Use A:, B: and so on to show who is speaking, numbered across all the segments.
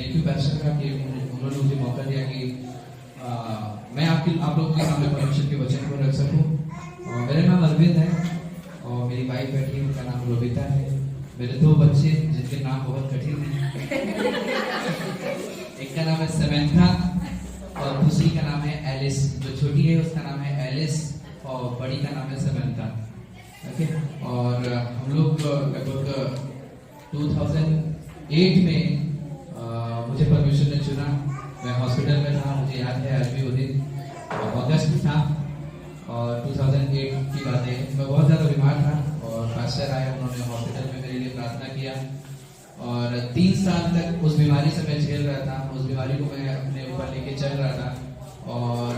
A: Thank you पैस्टर का कि उन्होंने मुझे मौका दिया कि मैं आप लोगों के सामने परमेश्वर के वचन को रख सकूं। मेरा नाम अरविंद है और मेरी वाइफ बैठी, उनका नाम रोबिता है। मेरे 2 बच्चे जिनके नाम बहुत कठिन है, एक का नाम है समंथा और दूसरी का नाम है एलिस। जो छोटी है उसका नाम है एलिस और बड़ी का नाम है समंथा। ओके, और हम लोग लगभग 2008 में मुझे परमेश्वर ने चुना। मैं हॉस्पिटल में था, मुझे याद है आज भी वो दिन, अगस्त था और 2008 की बात है। मैं बहुत ज़्यादा बीमार था और पास्टर आए, उन्होंने हॉस्पिटल में मेरे लिए प्रार्थना किया और 3 साल तक उस बीमारी से मैं झेल रहा था। उस बीमारी को मैं अपने ऊपर लेके चल रहा था और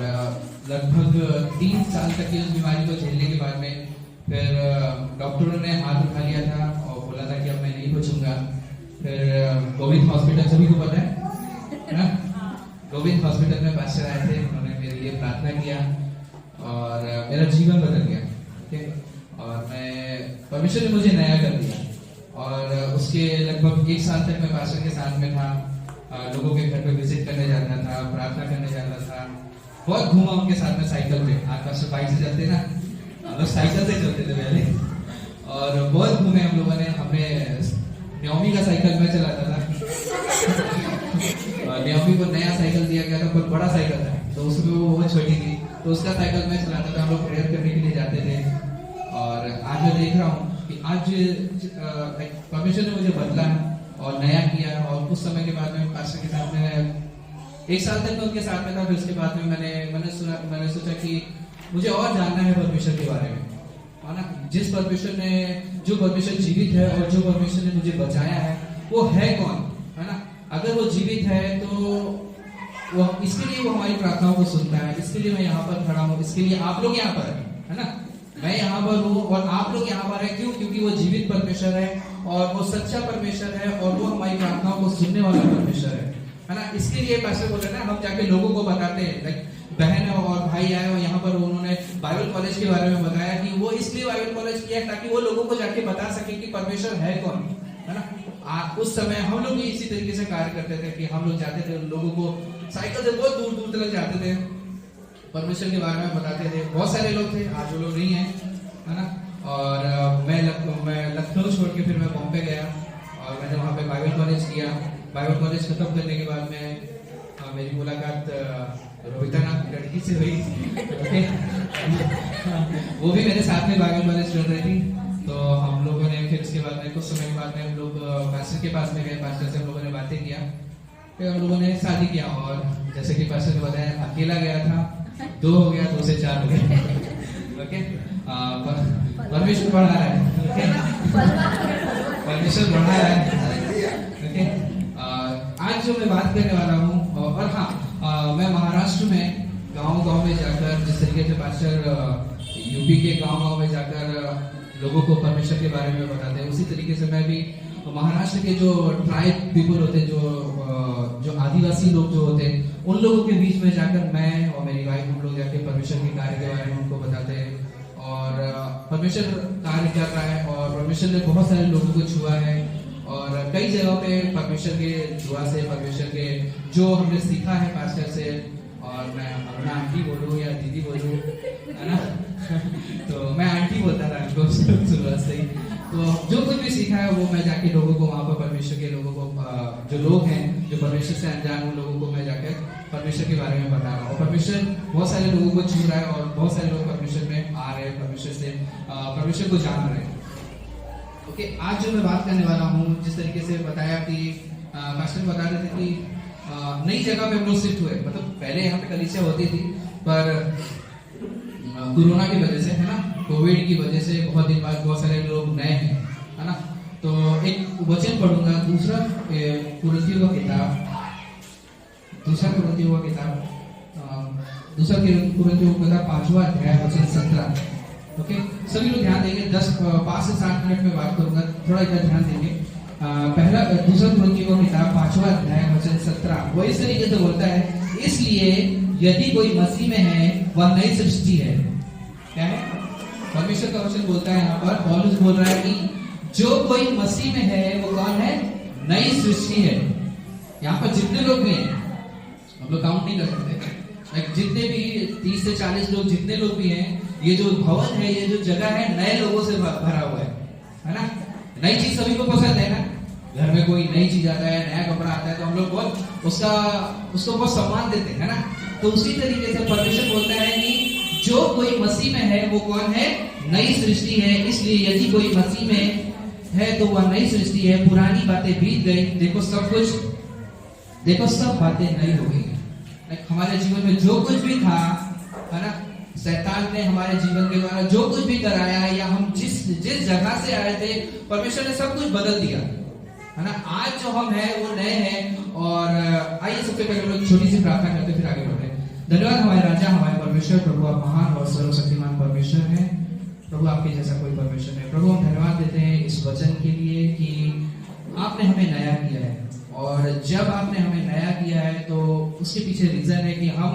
A: लगभग 3 साल तक की उस बीमारी को झेलने के बाद में फिर डॉक्टरों ने हाथ उठा लिया था और बोला था कि अब मैं नहीं बचूंगा। फिर गोविंद हॉस्पिटल, सभी को पता है ना, गोविंद हॉस्पिटल में पास्टर आए थे, उन्होंने मेरे लिए प्रार्थना किया और मेरा जीवन बदल गया। ठीक है, और मैं परमेश्वर ने मुझे नया कर दिया और उसके लगभग 1 साल तक मैं पास्टर के साथ में था। लोगों के घर पे विजिट करने जाता था, प्रार्थना करने जाता था, बहुत घूमा उनके साथ में साइकिल पे। आज पास्टर बाइक से चलते ना, हम लोग साइकिल से चलते थे पहले और बहुत घूमे हम लोगों ने। हमने न्योमी का साइकिल में चलाता था और न्योमी को नया साइकिल दिया गया था, बहुत बड़ा साइकिल था, तो उसमें वो बहुत छोटी थी, तो उसका साइकिल में चलाता था। हम लोग प्रेयर करने के लिए जाते थे और आज मैं देख रहा हूँ कि आज परमेश्वर ने मुझे बदला और नया किया। और कुछ समय के बाद में पास्टर के साथ में 1 साल तक मैं उनके साथ में था। फिर उसके बाद में मैंने सोचा कि मुझे और जानना है परमेश्वर के बारे में, है ना। जिस परमेश्वर ने, जो परमेश्वर जीवित है और जो परमेश्वर ने मुझे बचाया है, वो है कौन, है ना। अगर वो जीवित है तो वो, इसके लिए वो हमारी प्रार्थनाओं को सुनता है। इसके लिए मैं यहाँ पर खड़ा हूँ, इसके लिए आप लोग यहाँ पर है ना, मैं यहाँ पर हूँ और आप लोग यहाँ पर है। क्यों? क्योंकि वो जीवित परमेश्वर है और वो सच्चा परमेश्वर है और वो हमारी प्रार्थनाओं को सुनने वाला परमेश्वर है ना। इसके लिए पास्टर बोल रहे हैं ना, हम जाके लोगों को बताते हैं। लाइक बहन और भाई आए और यहाँ पर उन्होंने बाइबल कॉलेज के बारे में बताया कि वो इसलिए बाइबल कॉलेज किया ताकि वो लोगों को जाके बता सके कि परमेश्वर है कौन, है ना। उस समय हम लोग भी इसी तरीके से कार्य करते थे कि हम लोग जाते थे, लोगों को साइकिल से बहुत दूर दूर तक जाते थे, परमेश्वर के बारे में बताते थे। बहुत सारे लोग थे, आज वो लोग नहीं है ना। और मैं लखनऊ छोड़ के फिर मैं बॉम्बे गया और मैंने वहाँ पे बाइबल कॉलेज किया। बाइबल कॉलेज खत्म करने के बाद में मेरी मुलाकात रोहिता नाम की लड़की से हुई। वो भी मेरे साथ में बाइबल कॉलेज चल रही थी, तो हम लोगों ने फिर उसके बाद में कुछ समय के बाद में हम लोग पास्टर के पास में गए। पास्टर से हम लोगों ने बातें किया, फिर हम लोगों ने शादी किया और जैसे कि पास्टर ने बताया, अकेला गया था, 2 हो गया, 2 से 4 हो गया। ओके, परमेश्वर बढ़ा रहा है, परमेश्वर बढ़ा रहा है। ओके, आज जो मैं बात करने वाला हूँ, और हाँ, मैं महाराष्ट्र में गांव में जाकर, जिस तरीके से पास्टर यूपी के गांव में जाकर लोगों को परमेश्वर के बारे में बताते हैं, उसी तरीके से मैं भी महाराष्ट्र के जो ट्राइब पीपल होते हैं, जो आदिवासी लोग जो होते हैं, उन लोगों के बीच में जाकर मैं और मेरी वाइफ हम लोग जाके परमेश्वर के कार्य के बारे में उनको बताते हैं। और परमेश्वर कार्य कर रहा है और परमेश्वर ने बहुत सारे लोगों को छुआ है और कई जगहों पे परमेश्वर के दुआ से, परमेश्वर के जो हमने सीखा है पास्टर से, और मैं अपना आंटी बोलूँ या दीदी बोलूँ, है ना तो मैं आंटी बोलता था उनको शुरुआत से ही। तो जो कुछ भी सीखा है वो मैं जाके लोगों को, वहाँ पर परमेश्वर के लोगों को, जो लोग हैं जो परमेश्वर से अनजान, उन लोगों को मैं जाकर परमेश्वर के बारे में बता रहा हूँ। और परमेश्वर बहुत सारे लोगों को छू रहा है और बहुत सारे लोग परमेश्वर में आ रहे हैं, परमेश्वर से परमेश्वर को जान रहे हैं। ओके, आज जो मैं बात करने वाला हूँ, जिस तरीके से बताया कि पास्टर बता रहे थे कि नई जगह पे हम लोग शिफ्ट हुए। मतलब पहले यहाँ पे कलीसिया होती थी, पर कोरोना की वजह से, है ना, कोविड की वजह से बहुत दिन बाद बहुत सारे लोग नए हैं, है ना। तो एक वचन पढ़ूंगा, दूसरा कुरिन्थियों का किताब 5वां अध्याय वचन 17। ओके, सभी लोग ध्यान देंगे। 5 से 7 मिनट में बात करूंगा, थोड़ा इधर ध्यान देंगे। दूसरा कुरिन्थियों का किताब 5वां अध्याय वचन 17, वो इस तरीके से बोलता है, इसलिए यदि कोई मसीह में है वह नई सृष्टि है। क्या है? परमेश्वर का वचन बोलता है यहाँ पर, पौलुस बोल रहा है कि जो कोई मसीह में है वो कौन है? नई सृष्टि है। यहाँ पर जितने लोग भी हैं, हम लोग काउंट नहीं कर सकते, लाइक जितने भी 30 से 40 लोग जितने लोग भी हैं, ये जो भवन है, ये जो जगह है, नए लोगों से भरा हुआ है ना। नई चीज सभी को पसंद है ना। घर में कोई नई चीज आता है, नया कपड़ा आता है, तो हम लोग बहुत उसको बहुत सम्मान देते हैं ना। तो उसी तरीके से परमेश्वर बोलता है कि जो कोई मसीह में है वो कौन है? नई सृष्टि है। इसलिए यदि कोई मसीह में है तो वह नई सृष्टि है, पुरानी बातें बीत गई, देखो सब बातें नई हो गई। हमारे जीवन में जो कुछ भी था, है ना, शैतान ने हमारे जीवन के द्वारा जो कुछ भी कराया, या हम जिस जगह से आए थे, परमेश्वर ने सब कुछ बदल दिया, है ना। आज जो हम हैं वो नए हैं। और आइए सबसे पहले हम लोग छोटी सी प्रार्थना करते फिर आगे बढ़ते हैं। धन्यवाद हमारे राजा, हमारे परमेश्वर, प्रभु आप महान और सर्वशक्तिमान परमेश्वर हैं। प्रभु आपके जैसा कोई परमेश्वर नहीं। प्रभु हम धन्यवाद देते हैं इस वचन के लिए कि आपने हमें नया किया है, और जब आपने हमें नया किया है तो उसके पीछे रीजन है कि हम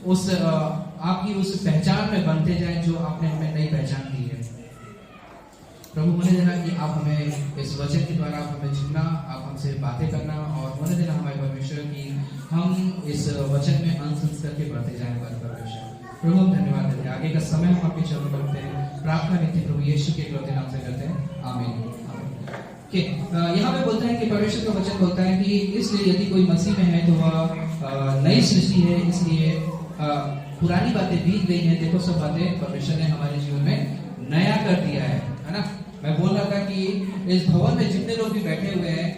A: उस आपकी उस पहचान में बनते जाएं जो आपने हमें नई पहचान दी है। प्रभु होने देना कि आप हमें इस वचन के द्वारा आप हमें चुनना, आप हमसे बातें करना, और होने देना हमारे परमेश्वर की हम इस वचन में अंश करके बढ़ते जाएं हमारे परमेश्वर। प्रभु हम धन्यवाद देते हैं। आगे का समय हम आपके चरणों में रखते हैं। प्रार्थना नित्य प्रभु यीशु के इकलौते नाम से करते हैं, आमीन। यहाँ पे बोलता है कि परमेश्वर का वचन बोलता है कि इसलिए यदि कोई मसीह में है तो वह नई सृष्टि है। इसलिए पुरानी बातें बीत गई हैं, देखो सब बातें परमेश्वर ने हमारे जीवन में नया कर दिया है ना। मैं बोल रहा था कि इस भवन में जितने लोग भी बैठे हुए हैं,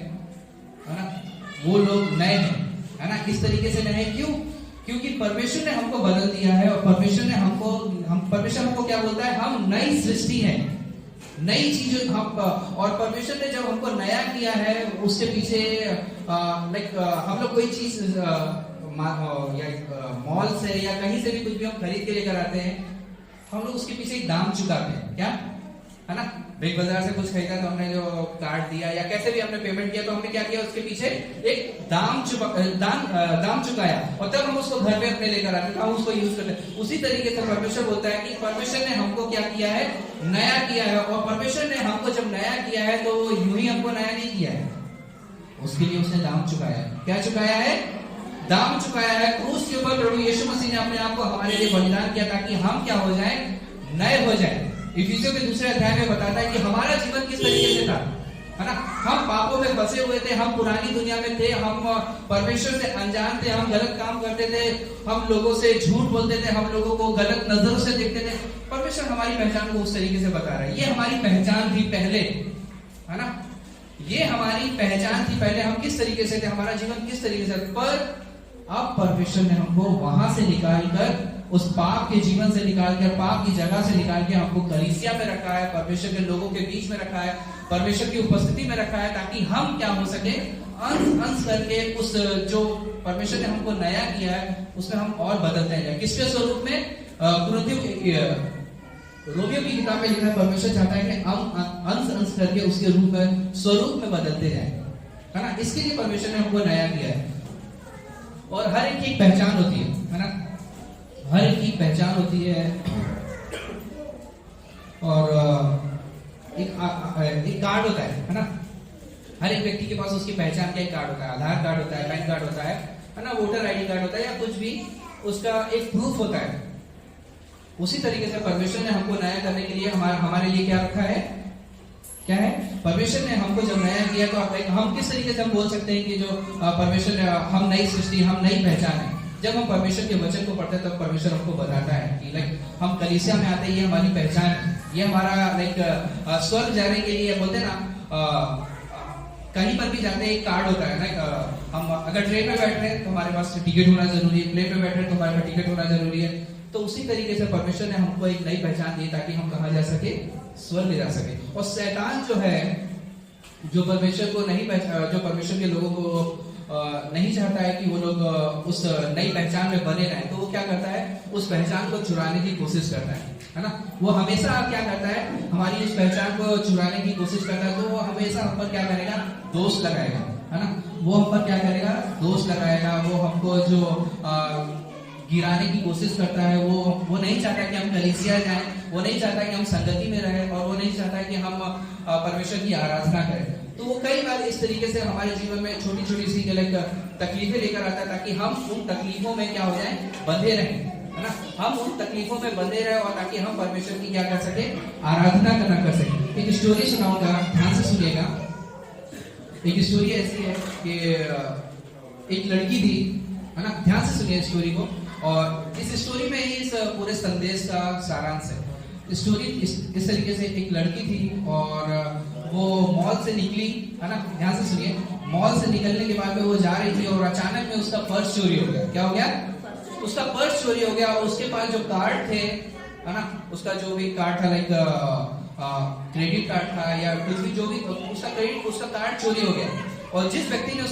A: है ना, वो लोग नए हैं, है ना। किस तरीके से नए हैं? क्योंकि परमेश्वर ने हमको बदल दिया है, और परमेश्वर हमको क्या बोलता है? हम नई सृष्टि है, नई चीज हम। और परमेश्वर ने जब हमको नया किया है, उसके पीछे हम लोग कोई चीज मॉल से या कहीं से भी कुछ भी हम खरीद के लेकर आते हैं, हम लोग उसके पीछे एक दाम चुकाते हैं, क्या, है ना। बिग बाजार से कुछ खरीदा तो हमने जो कार्ड दिया या कैसे भी हमने पेमेंट किया, तो हमने क्या किया? उसके पीछे एक दाम चुकाया, और तब हम उसको घर पे अपने लेकर आते हैं, हम उसको यूज करते हैं। उसी तरीके से परमेश्वर बोलता है कि परमेश्वर ने हमको क्या किया है? नया किया है। और परमेश्वर ने हमको जब नया किया है तो यूं ही हमको नया नहीं किया है, उसके लिए उसने दाम चुकाया है। क्या चुकाया है? दाम चुकाया है। क्रूस के ऊपर प्रभु यीशु मसीह ने अपने आप को हमारे लिए बलिदान किया ताकि हम क्या हो जाएं? नए हो जाएं। इफिसियों के 2 अध्याय में बताता है कि हमारा जीवन किस तरीके से था, है ना। हम पापों में फंसे हुए थे, हम पुरानी दुनिया में थे, हम परमेश्वर से अनजान थे, हम गलत काम करते थे, हम लोगों से झूठ बोलते थे, हम लोगों को गलत नजरों से देखते थे। परमेश्वर हमारी पहचान को उस तरीके से बता रहा है। ये हमारी पहचान थी पहले, है ना। ये हमारी पहचान थी पहले, हम किस तरीके से थे, हमारा जीवन किस तरीके से। पर अब परमेश्वर ने हमको वहां से निकालकर, उस पाप के जीवन से निकालकर, पाप की जगह से निकाल के हमको कलीसिया में रखा है, परमेश्वर के लोगों के बीच में रखा है, परमेश्वर की उपस्थिति में रखा है, ताकि हम क्या हो सके? अंश करके उस जो परमेश्वर ने हमको नया किया है उसमें हम और बदलते जाए। किसके स्वरूप में? रोमियो की किताब में लिखा है, परमेश्वर चाहता है कि हम अंश करके उसके रूप में, स्वरूप में बदलते जाए, है ना। इसके लिए परमेश्वर ने हमको नया किया है। और हर एक की पहचान होती है ना, हर एक की पहचान होती है। और एक कार्ड होता है ना। हर एक व्यक्ति के पास उसकी पहचान का एक कार्ड होता है। आधार कार्ड होता है, पैन कार्ड होता है ना, वोटर आईडी कार्ड होता है, या कुछ भी उसका एक प्रूफ होता है। उसी तरीके से परमेश्वर ने हमको नया करने के लिए हमारे लिए क्या रखा है? क्या है? परमेश्वर ने हमको जब नया किया तो हम किस तरीके से हम बोल सकते हैं कि जो परमेश्वर ने, हम नई सृष्टि, हम नई पहचान है। जब हम परमेश्वर के वचन को पढ़ते हैं तब परमेश्वर हमको बताता है कि हम कलीसिया में आते हैं, ये हमारी पहचान है, ये हमारा स्वर्ग जाने के लिए, बोलते ना, कहीं पर भी जाते हैं एक कार्ड होता है ना। हम अगर ट्रेन में बैठ रहे हैं तो हमारे पास टिकट होना जरूरी है, प्लेन में बैठ रहे हैं तो हमारे पास टिकट होना जरूरी है। तो उसी तरीके से परमेश्वर ने हमको एक नई पहचान दी ताकि हम कहा जा सके? स्वर्ग जा सके। और शैतान जो है, जो परमेश्वर को नहीं जो परमेश्वर के लोगों को नहीं चाहता है कि वो लोग उस नई पहचान में बने रहें, तो वो क्या करता है? उस पहचान को चुराने की कोशिश करता है ना। वो हमेशा क्या करता है? हमारी इस पहचान को चुराने की कोशिश करता है। तो वो हमेशा हम पर क्या करेगा? दोष लगाएगा, है ना। वो हम पर क्या करेगा? दोष लगाएगा। वो हमको जो गिराने की कोशिश करता है। वो नहीं चाहता कि हम कलीसिया जाएं, वो नहीं चाहता कि हम संगति में रहें, और वो नहीं चाहता कि हम परमेश्वर की आराधना करें। तो वो कई बार इस तरीके से हमारे जीवन में छोटी छोटी सी लाइक तकलीफें लेकर आता है, ताकि हम उन तकलीफों में क्या हो जाए, बंधे रहें, है ना। हम उन तकलीफों में बंधे रहे और ताकि हम परमेश्वर की क्या कर सके, आराधना करना कर सके। एक स्टोरी सुनाऊंगा, ध्यान से सुनिएगा। एक स्टोरी ऐसी है कि एक लड़की थी, है ना, ध्यान से सुनिए स्टोरी को। और इस स्टोरी में ही इस पूरे संदेश का सारांश है। स्टोरी इस तरीके से, एक लड़की थी और वो मॉल से निकली, है ना, ध्यान से सुनिए। मॉल से निकलने के बाद में वो जा रही थी और अचानक में उसका पर्स चोरी हो गया। क्या हो गया? उसका पर्स चोरी हो गया। और उसके पास जो कार्ड थे, है ना, उसका जो भी कार्ड था, लाइक क्रेडिट कार्ड था या कुछ भी, जो भी उसका कार्ड चोरी हो गया। और जिस व्यक्ति ने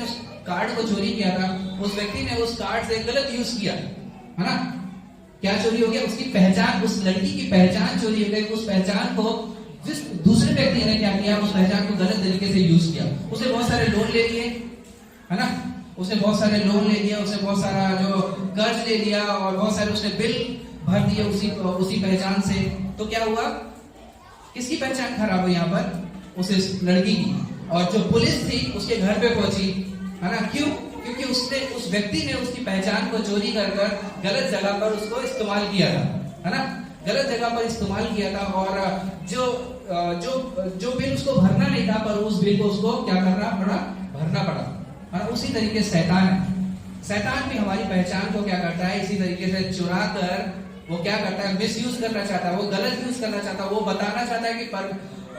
A: उस कार्ड को चोरी किया था, उस व्यक्ति ने उस कार्ड से गलत यूज किया, है ना। क्या चोरी हो गया? उसकी पहचान, उस लड़की की पहचान चोरी हो गई। उस पहचान को जिस दूसरे व्यक्ति ने क्या किया, उस पहचान को गलत तरीके से यूज किया। उसे बहुत सारे लोन ले लिए, है ना, उसे बहुत सारे लोन ले लिया, उसे बहुत सारा जो कर्ज ले लिया और बहुत सारे उसने बिल भर दिए उसी पहचान से। तो क्या हुआ? किसकी पहचान खराब हुई यहाँ पर? उस लड़की की। और जो पुलिस थी उसके घर पे पहुंची, है ना। क्यों? क्योंकि उस व्यक्ति ने उसकी पहचान को चोरी कर गलत जगह पर उसको इस्तेमाल किया था, है ना, गलत जगह पर इस्तेमाल किया था। और जो बिल उसको भरना नहीं था, पर उस बिल को उसको क्या करना पड़ा? भरना पड़ा। और उसी तरीके से शैतान भी हमारी पहचान को क्या करता है, इसी तरीके से चुरा कर वो क्या करता है, मिस यूज करना चाहता है, वो गलत यूज करना चाहता है। वो बताना चाहता है कि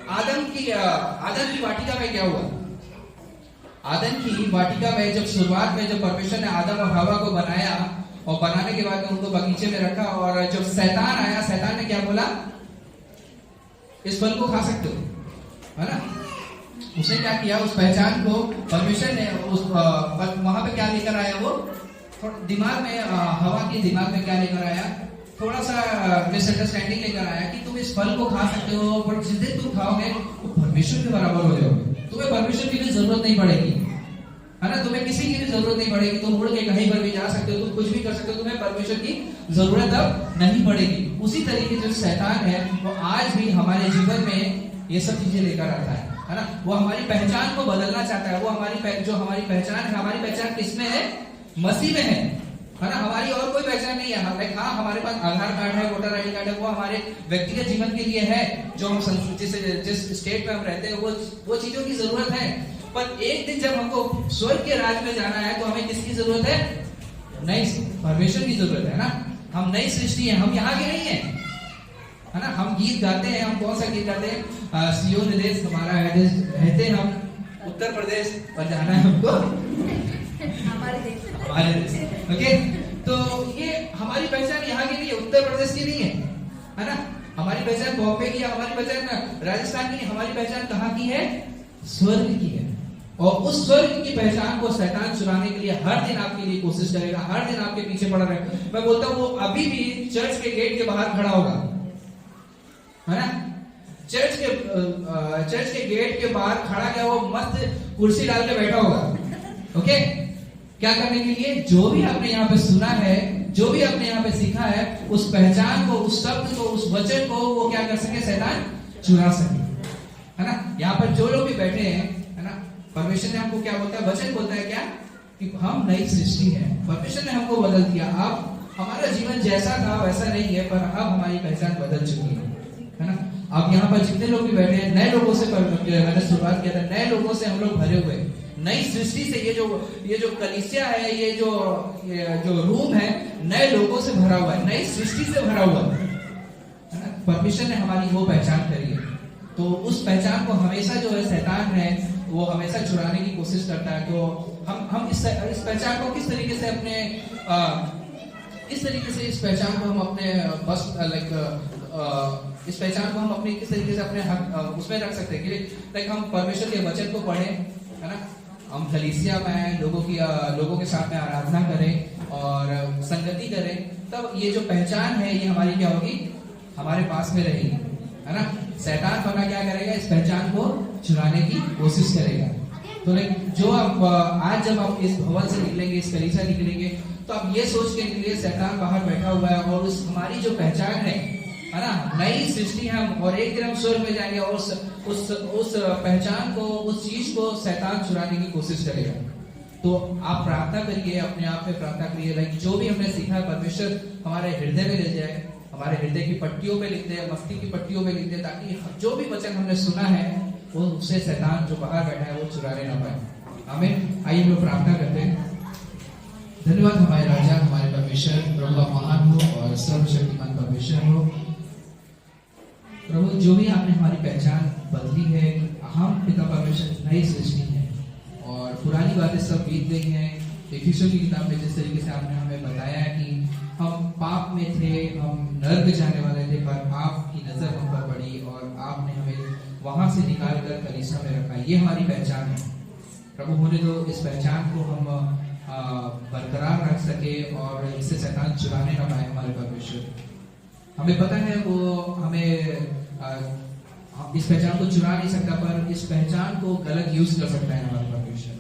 A: आदम की वाटिका में क्या हुआ। आदम की वाटिका में जब शुरुआत में जब परमेश्वर ने आदम और हवा को बनाया और बनाने के बाद में उनको बगीचे में रखा, और जब शैतान आया, शैतान ने क्या बोला? इस फल को खा सकते हो, है ना। उसने क्या किया? उस पहचान को परमेश्वर ने वहां पे क्या लेकर आया? वो दिमाग में, हवा के दिमाग में क्या लेकर आया? थोड़ा सा मिसअंडरस्टैंडिंग लेकर आया कि तुम इस फल को खा सकते हो, पर जिस दिन तुम खाओगे तो परमेश्वर के बराबर हो जाओगे। तुम्हें परमेश्वर की भी जरूरत नहीं पड़ेगी, है ना, तुम्हें किसी की भी जरूरत नहीं पड़ेगी। तुम उड़ के कहीं पर भी जा सकते हो, तुम कुछ भी कर सकते हो, तुम्हें परमेश्वर की जरूरत अब नहीं पड़ेगी। उसी तरीके से शैतान है, वो आज भी हमारे जीवन में ये सब चीजें लेकर आता है ना। वो हमारी पहचान को बदलना चाहता है। वो हमारी पहचान है, हमारी पहचान किसमें है? मसीह में है ना। हमारी और कोई पहचान नहीं है। हाँ, हमारे पास आधार कार्ड है, वोटर आईडी कार्ड है, वो हमारे व्यक्तिगत जीवन के लिए है, जो हम जिस स्टेट में हम रहते हैं वो चीजों की जरूरत है। पर एक दिन जब हमको स्वर्ग के राज में जाना है, तो हमें किसकी जरूरत है? नई परमेश्वर की जरूरत है ना। हम नई सृष्टि है, हम यहाँ के नहीं है ना। हम गीत गाते हैं, हम कौन सा गीत गाते हैं? सियोन देश हमारा है, रहते हम उत्तर प्रदेश पर जाना है हमको, हमारे देश। ओके, तो ये हमारी पहचान यहाँ की नहीं है, उत्तर प्रदेश की नहीं है ना। हमारी पहचान बॉम्बे की है, हमारी पहचान राजस्थान की नहीं, हमारी पहचान कहाँ की है? स्वर्ग की है। और उस स्वर्ग की पहचान को शैतान चुराने के लिए हर दिन आपके लिए कोशिश करेगा, हर दिन आपके पीछे पड़ा रहेगा। मैं बोलता हूँ वो अभी भी चर्च के गेट के बाहर खड़ा होगा, है ना। चर्च के गेट के बाहर खड़ा क्या, वो मस्त कुर्सी डाल के बैठा होगा। ओके, क्या करने के लिए? जो भी आपने यहाँ पे सुना है, जो भी आपने यहाँ पे सीखा है, उस पहचान को, उस शब्द को, उस वचन को वो क्या कर सके? शैतान चुरा सके, है ना। यहाँ पर जो लोग भी बैठे हैं, है ना, परमेश्वर ने हमको क्या बोलता है? वचन बोलता है क्या? कि हम नई सृष्टि है। परमेश्वर ने हमको बदल दिया। अब हमारा जीवन जैसा था वैसा नहीं है, पर अब हमारी पहचान बदल चुकी है ना। अब यहाँ पर जितने लोग भी बैठे हैं, नए लोगों से मैंने शुरुआत किया था, नए लोगों से हम लोग भरे हुए, नई सृष्टि से। ये जो कलीसिया है, ये जो रूम है, नए लोगों से भरा हुआ है, नई सृष्टि से भरा हुआ है ना। परमेश्वर ने हमारी वो पहचान करी है। तो उस पहचान को हमेशा जो है शैतान है वो हमेशा चुराने की कोशिश करता है। तो हम इस पहचान को किस तरीके से अपने इस पहचान को हम अपने बस इस पहचान को हम अपने किस तरीके से अपने उसमें रख सकते हैं कि लाइक हम परमेश्वर के वचन को पढ़ें, है ना, हम कलीसिया में आए, लोगों के साथ में आराधना करें और संगति करें, तब ये जो पहचान है ये हमारी क्या होगी? हमारे पास में रहेगी, है ना। शैतान वरना क्या करेगा? इस पहचान को चुराने की कोशिश करेगा। तो जो आप आज जब आप इस भवन से निकलेंगे, इस कलीसिया निकलेंगे, तो आप ये सोच के निकलिए शैतान बाहर बैठा हुआ है और उस हमारी जो पहचान है है ना, नई सृष्टि हम, और एक दिन हम स्वर्ग में जाएंगे और उस पहचान को, उस चीज को शैतान चुराने की कोशिश करेगा। तो आप प्रार्थना करिए, अपने आप में प्रार्थना करिए, लाइक जो भी हमने सीखा परमेश्वर हमारे हृदय में ले जाए, हमारे हृदय की पट्टियों पे लिख दे, मस्ती की पट्टियों पे लिख दे, ताकि जो भी वचन हमने सुना है वो उससे शैतान जो बाहर बैठा है वो चुराने ना पाए। आमीन। आइए हम लोग प्रार्थना करते हैं। धन्यवाद हमारे राजा, हमारे परमेश्वर, प्रभु महान हो और सर्वशक्तिमान परमेश्वर हो। प्रभु जो भी आपने हमारी पहचान बदली है, हम पिता परमेश्वर नई सृष्टि है और पुरानी बातें सब बीत गई हैं। इफिसियों की किताब में जिस तरीके से आपने हमें बताया है कि हम पाप में थे, हम नर्क जाने वाले थे, पर आपकी नजर हम पर पड़ी और आपने हमें वहां से निकाल कर कलीसिया में रखा। ये हमारी पहचान है प्रभु। होने दो इस पहचान को हम बरकरार रख सके और इससे शैतान चुराने ना पाए हमारे परमेश्वर। हमें पता है वो हमें इस पहचान को चुरा नहीं सकता, पर इस पहचान को गलत यूज कर सकता है हमारे परमेश्वर।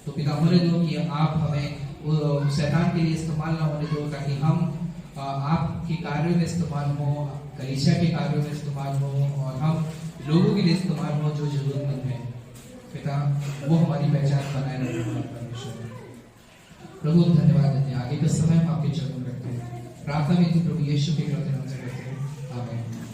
A: तो पिता होने दो कि आप हमें वो शैतान के लिए इस्तेमाल ना होने दो, ताकि हम आपके कार्यों में इस्तेमाल हो, कलीसिया के कार्यों में इस्तेमाल हो और हम लोगों के लिए इस्तेमाल हो जो जरूरतमंद है। पिता वो हमारी पहचान बनाए रखे हमारे परमेश्वर। प्रभु धन्यवाद देते हैं, आगे का समय हम आपके चरणों में रखते हैं। प्रार्थना में प्रभु यीशु के नाम से करते हैं, आमीन।